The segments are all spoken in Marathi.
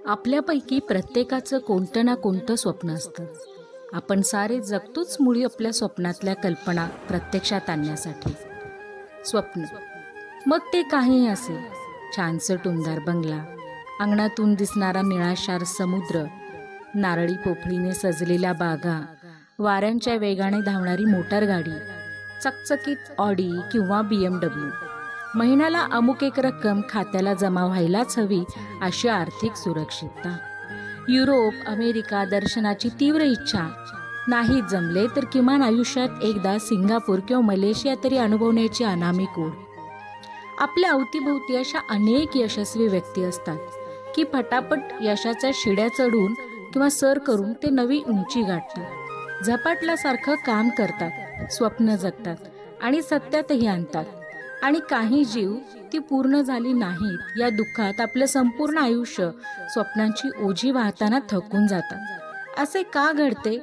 आपल्यापैकी प्रत्येकाचं कोणतं ना कोणतं स्वप्न असतं. आपण सारे जगतोच मुळी आपल्या स्वप्नातल्या कल्पना प्रत्यक्षात आणण्यासाठी. स्वप्न मग ते काहीही असेल, छानसं टुमदार बंगला, अंगणातून दिसणारा निळाशार समुद्र, नारळी पोफळीने सजलेल्या बागा, वाऱ्यांच्या वेगाने धावणारी मोटारगाडी, चकचकीत ऑडी किंवा BMW, महिन्याला अमुक एक रक्कम खात्याला जमा व्हायलाच हवी अशी आर्थिक सुरक्षितता, युरोप अमेरिका दर्शनाची तीव्र इच्छा, नाही जमले तर किमान आयुष्यात एकदा सिंगापूर किंवा मलेशिया तरी अनुभवण्याची अनामिक ओढ. आपल्या अवतीभोवती अशा अनेक यशस्वी व्यक्ती असतात की फटाफट यशाच्या शिड्या चढून किंवा सर करून ते नवी उंची गाठतात, झपाटल्यासारखं काम करतात, स्वप्न जगतात आणि सत्यातही आणतात. आणि काही जीव ती पूर्ण झाली नाहीत या दुःखात आपलं संपूर्ण आयुष्य स्वप्नांची ओझी वाहताना थकून जातात. असे का घडते?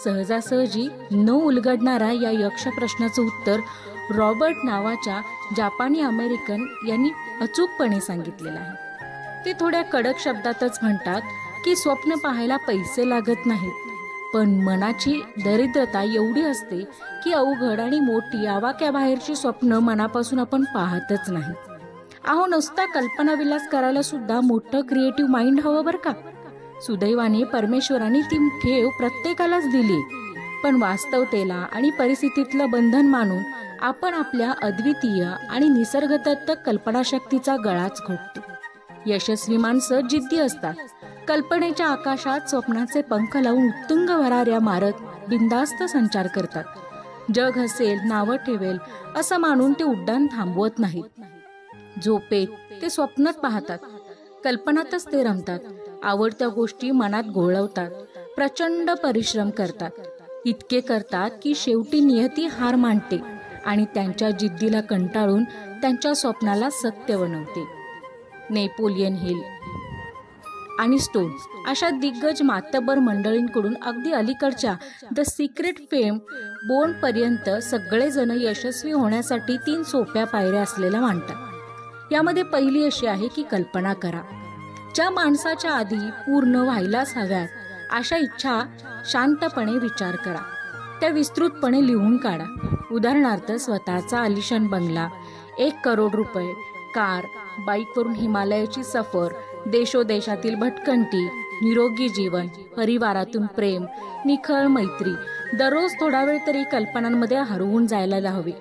सहजासहजी न उलगडणारा या यक्ष प्रश्नाचं उत्तर रॉबर्ट नावाच्या जापानी अमेरिकन यांनी अचूकपणे सांगितलेलं आहे. ते थोड्या कडक शब्दातच म्हणतात की स्वप्न पाहायला पैसे लागत नाहीत, पण मनाची दरिद्रता एवढी असते की अवघड आणि मोठी आवाक्याबाहेरची स्वप्न मनापासून आपण पाहतच नाही. अहो, नुसता कल्पनाविलास करायला सुद्धा मोठं क्रिएटिव्ह माइंड हवं बरं का. सुदैवाने परमेश्वराने ती ठेव प्रत्येकालाच दिली, पण वास्तवतेला आणि परिस्थितीतलं बंधन मानून आपण आपल्या अद्वितीय आणि निसर्गदत्त कल्पनाशक्तीचा गळाच घोटतो. यशस्वी माणसं जिद्दी असतात, कल्पनेच्या आकाशात स्वप्नाचे पंख लावून उत्तुंग भराऱ्या मारत बिनधास्त संचार करतात. जग हसेल, नावं ठेवेल असं मानून ते उड्डाण थांबवत नाहीत. झोपेत ते स्वप्नत पाहतात, कल्पनातच ते रमतात, आवडत्या गोष्टी मनात घोळवतात, प्रचंड परिश्रम करतात, इतके करतात की शेवटी नियती हार मानते आणि त्यांच्या जिद्दीला कंटाळून त्यांच्या स्वप्नाला सत्य बनवते. नेपोलियन हिल आणि स्टोन्स अशा दिग्गज मातब्बर मंडळींकडून अगदी अलीकडच्या द सिक्रेट फेम बोर्नपर्यंत सगळेजण यशस्वी होण्यासाठी 3 सोप्या पायऱ्या असलेल्या मांडतात. यामध्ये पहिली अशी आहे की कल्पना करा. ज्या माणसाच्या आधी पूर्ण व्हायलाच हव्यात अशा इच्छा शांतपणे विचार करा, त्या विस्तृतपणे लिहून काढा. उदाहरणार्थ, स्वतःचा आलिशान बंगला, 1 करोड रुपये, कार, बाईकवरून हिमालयाची सफर, देशोदेशातील भटकंती, निरोगी जीवन, परिवारातून प्रेम, निखळ मैत्री. दररोज थोडा वेळ तरी कल्पनांमध्ये हरवून जायला हवे.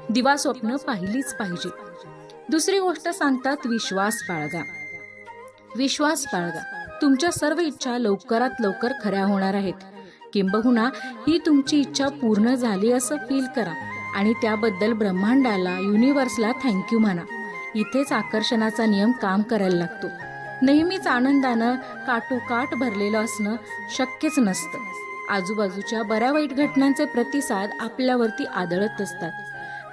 दिवा स्वप्न पाहिलीच पाहिजे. दुसरी गोष्ट सांगतात, विश्वास बाळगा. विश्वास बाळगा. तुमच्या सर्व इच्छा लवकरात लवकर खऱ्या होणार आहेत. किंबहुना ही तुमची इच्छा पूर्ण झाली असं फील करा आणि त्याबद्दल ब्रह्मांडाला, युनिव्हर्सला थँक्यू म्हणा. इथेच आकर्षणाचा नियम काम करायला लागतो. नेहमीच आनंदानं काठोकाठ भरलेलं असणं शक्यच नसतं. आजूबाजूच्या बऱ्या वाईट घटनांचे प्रतिसाद आपल्यावरती आदळत असतात.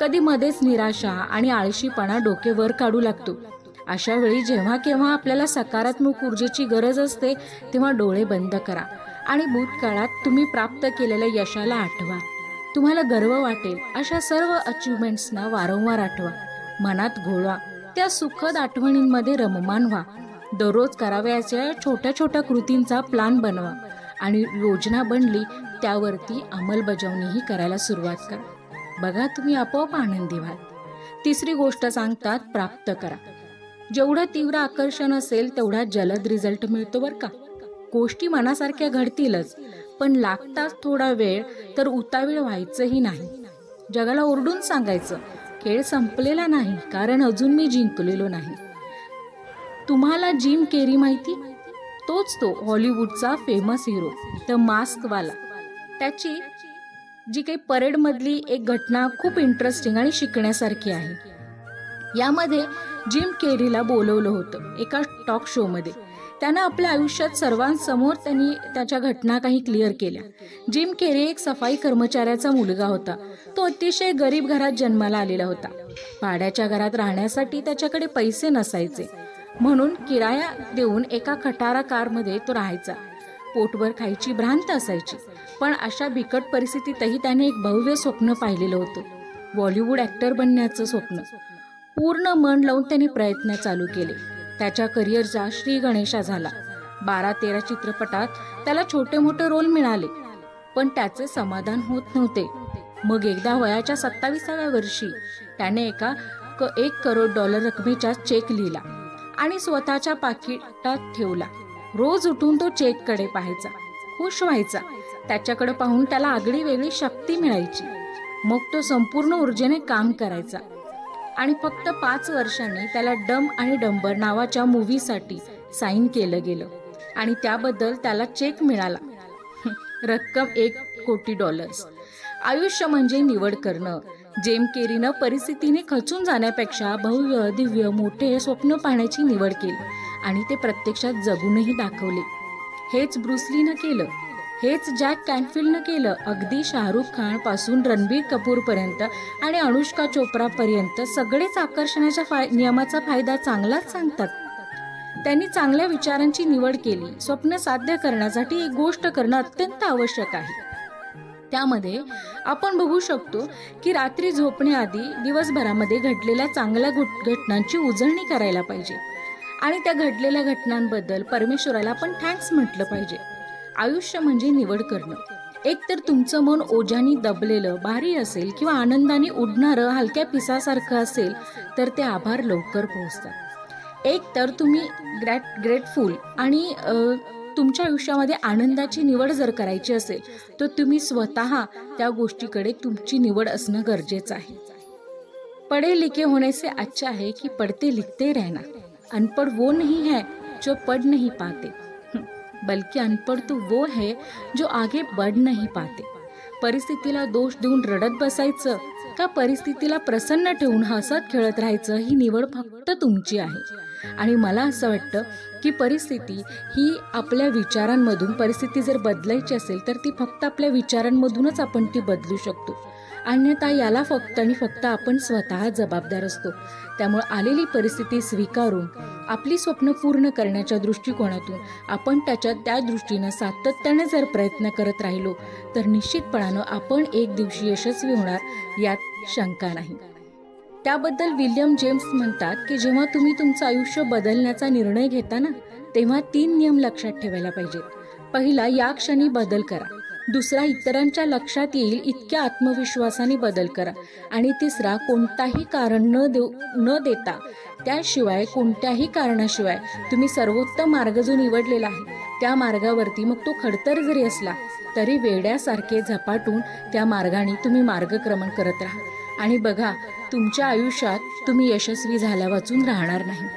कधी मध्येच निराशा आणि आळशीपणा डोके वर काढू लागतो. अशा वेळी जेव्हा केव्हा आपल्याला सकारात्मक ऊर्जेची गरज असते तेव्हा डोळे बंद करा आणि भूतकाळात तुम्ही प्राप्त केलेल्या यशाला आठवा. तुम्हाला गर्व वाटेल अशा सर्व अचिव्हमेंट्सना वारंवार आठवा, मनात घोळवा, त्या सुखद आठवणींमध्ये रममान व्हा. दररोज करावयाच्या छोट्या छोट्या कृतींचा प्लॅन बनवा आणि योजना बनली त्यावरती अंमलबजावणीही करायला सुरुवात करा. बघा, तुम्ही आपोआप आनंदी व्हाल. तिसरी गोष्ट सांगतात, प्राप्त करा. जेवढं तीव्र आकर्षण असेल तेवढा जलद रिझल्ट मिळतो बरं का. गोष्टी मनासारख्या घडतीलच, पण लागताच थोडा वेळ, तर उतावीळ व्हायचंही नाही. जगाला ओरडून सांगायचं, खेळ संपलेला नाही, कारण अजून मी जिंकलेलो नाही. तुम्हाला जिम केरी माहिती? तोच तो हॉलिवूडचा फेमस हिरो, द मास्कवाला. त्याची जी काही परेडमधली एक घटना खूप इंटरेस्टिंग आणि शिकण्यासारखी आहे. यामध्ये जिम केरीला बोलवलं होतं एका टॉक शोमध्ये. त्यानं आपल्या आयुष्यात सर्वांसमोर त्यांनी त्याच्या घटना काही क्लिअर केल्या. जिम केरी एक सफाई कर्मचाऱ्याचा मुलगा होता. तो अतिशय गरीब घरात जन्माला आलेला होता. भाड्याच्या घरात राहण्यासाठी त्याच्याकडे पैसे नसायचे, म्हणून किराया देऊन एका खटारा कारमध्ये तो राहायचा. पोटभर खायची भ्रांत असायची, पण अशा बिकट परिस्थितीतही त्याने एक भव्य स्वप्न पाहिलेलं होतं, बॉलिवूड ॲक्टर बनण्याचं स्वप्न. पूर्ण मन लावून त्याने प्रयत्न चालू केले. त्याच्या करिअरचा श्री गणेशा झाला. 12-13 चित्रपटात त्याला छोटे मोठे रोल मिळाले, पण त्याचे समाधान होत नव्हते. मग एकदा वयाच्या 27व्या वर्षी त्याने $1 करोड रकमेचा चेक लिहिला आणि स्वतःच्या पाकिटात ठेवला. रोज उठून तो चेककडे पाहायचा, खुश व्हायचा. त्याच्याकडे पाहून त्याला आगळी वेगळी शक्ती मिळायची. मग तो संपूर्ण ऊर्जेने काम करायचा. आणि फक्त 5 वर्षांनी त्याला डम आणि डंबर नावाच्या मूव्हीसाठी साईन केलं गेलं आणि त्याबद्दल त्याला चेक मिळाला. रक्कम $1 कोटी. आयुष्य म्हणजे निवड करणं. जेम केरीनं परिस्थितीने खचून जाण्यापेक्षा भव्य दिव्य मोठे स्वप्न पाहण्याची निवड केली आणि ते प्रत्यक्षात जगूनही दाखवले. हेच ब्रुस लीनं केलं, हेच जॅक कॅनफिल्डनं केलं. अगदी शाहरुख खान पासून रणबीर कपूर पर्यंत आणि अनुष्का चोप्रा पर्यंत सगळेच आकर्षणाच्या नियमाचा फायदा चांगलाच सांगतात. त्यांनी चांगल्या विचारांची निवड केली. स्वप्न साध्य करण्यासाठी एक गोष्ट करणं अत्यंत आवश्यक आहे. त्यामध्ये आपण बघू शकतो की रात्री झोपण्याआधी दिवसभरामध्ये घडलेल्या चांगल्या घटनांची उजळणी करायला पाहिजे आणि त्या घडलेल्या घटनांबद्दल परमेश्वराला पण थँक्स म्हटलं पाहिजे. आयुष्य म्हणजे निवड करणं. एक तर तुमचं मन ओझ्यानी दबलेलं भारी असेल किंवा आनंदाने उडणारं हलक्या पिसासारखं असेल तर ते आभार लवकर पोहोचतात. एक तर तुम्ही ग्रेटफुल आणि तुमच्या आयुष्यामध्ये आनंदाची निवड जर करायची असेल तर तुम्ही स्वतः त्या गोष्टीकडे तुमची निवड असणं गरजेचं आहे. पढ़े लिखे होने से अच्छा है कि पढ़ते लिखते रहना. अनपढ़ वो नहीं है जो पढ़ नहीं पाते, बल्कि अनपढ़ तो वो है जो आगे बढ़ नहीं पाते. परिस्थितीला दोष देऊन रडत बसायचं का परिस्थितीला प्रसन्न ठेवून हसत खेळत राहायचं ही निवड फक्त तुमची आहे. आणि मला असं वाटतं की परिस्थिती ही आपल्या विचारांमधून, परिस्थिती जर बदलायची असेल तर ती फक्त आपल्या विचारांमधूनच आपण ती बदलू शकतो. अन्यथा याला फक्त आणि फक्त आपण स्वतः जबाबदार असतो. त्यामुळे आलेली परिस्थिती स्वीकारून आपली स्वप्न पूर्ण करण्याच्या दृष्टिकोनातून आपण त्या दृष्टीनं सातत्याने जर प्रयत्न करत राहिलो तर निश्चितपणानं आपण एक दिवशी यशस्वी होणार यात शंका नाही. त्याबद्दल विल्यम जेम्स म्हणतात की जेव्हा तुम्ही तुमचं आयुष्य बदलण्याचा निर्णय घेता ना तेव्हा 3 नियम लक्षात ठेवायला पाहिजेत. पहिला, या क्षणी बदल करा. दुसरा, इतरांच्या लक्षात येईल इतक्या आत्मविश्वासाने बदल करा. आणि तिसरा, कोणताही कारण न देता, त्याशिवाय कोणत्याही कारणाशिवाय तुम्ही सर्वोत्तम मार्ग जो निवडलेला आहे त्या मार्गावरती, मग तो खडतर जरी असला तरी वेड्यासारखे झपाटून त्या मार्गाने तुम्ही मार्गक्रमण करत राहा. आणि बघा, तुमच्या आयुष्यात तुम्ही यशस्वी झाल्या वाचून राहणार नाही.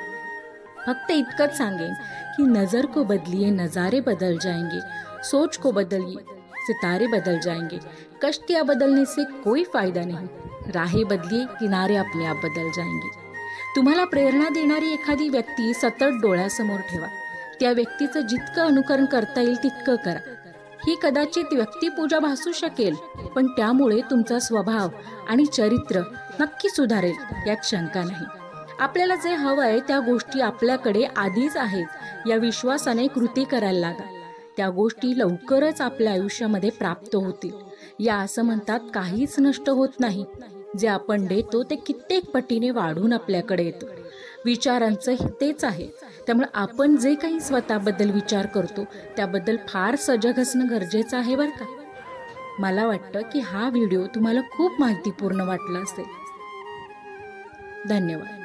फक्त इतकंच सांगेन की नजर को बदलिए नजारे बदल जाएंगे, सोच को बदलिए सितारे बदल जाएंगे, कश्तियाँ बदलने से कोई फायदा नहीं, राहें बदलिए किनारे अपने आप बदल जाएंगे. तुम्हाला प्रेरणा देणारी एखादी व्यक्ती सतत डोळ्यासमोर ठेवा. त्या व्यक्तीचं जितकं अनुकरण करता येईल तितकं करा. ही कदाचित व्यक्तिपूजा भासू शकेल, पण त्यामुळे तुमचा स्वभाव आणि चरित्र नक्की सुधारेल यात शंका नाही. आपल्याला जे हवंय त्या गोष्टी आपल्याकडे आधीच आहेत या विश्वासाने कृती करायला लागा. त्या गोष्टी लवकरच आपल्या आयुष्यामध्ये प्राप्त होतील. या असं म्हणतात, काहीच नष्ट होत नाही. जे आपण देतो ते कित्येक पटीने वाढून आपल्याकडे येतं. विचारांचं तेच आहे. त्यामुळे आपण जे काही स्वतःबद्दल विचार करतो त्याबद्दल फार सजग असणं गरजेचं आहे बरं का. मला वाटतं की हा व्हिडिओ तुम्हाला खूप माहितीपूर्ण वाटला असेल. धन्यवाद.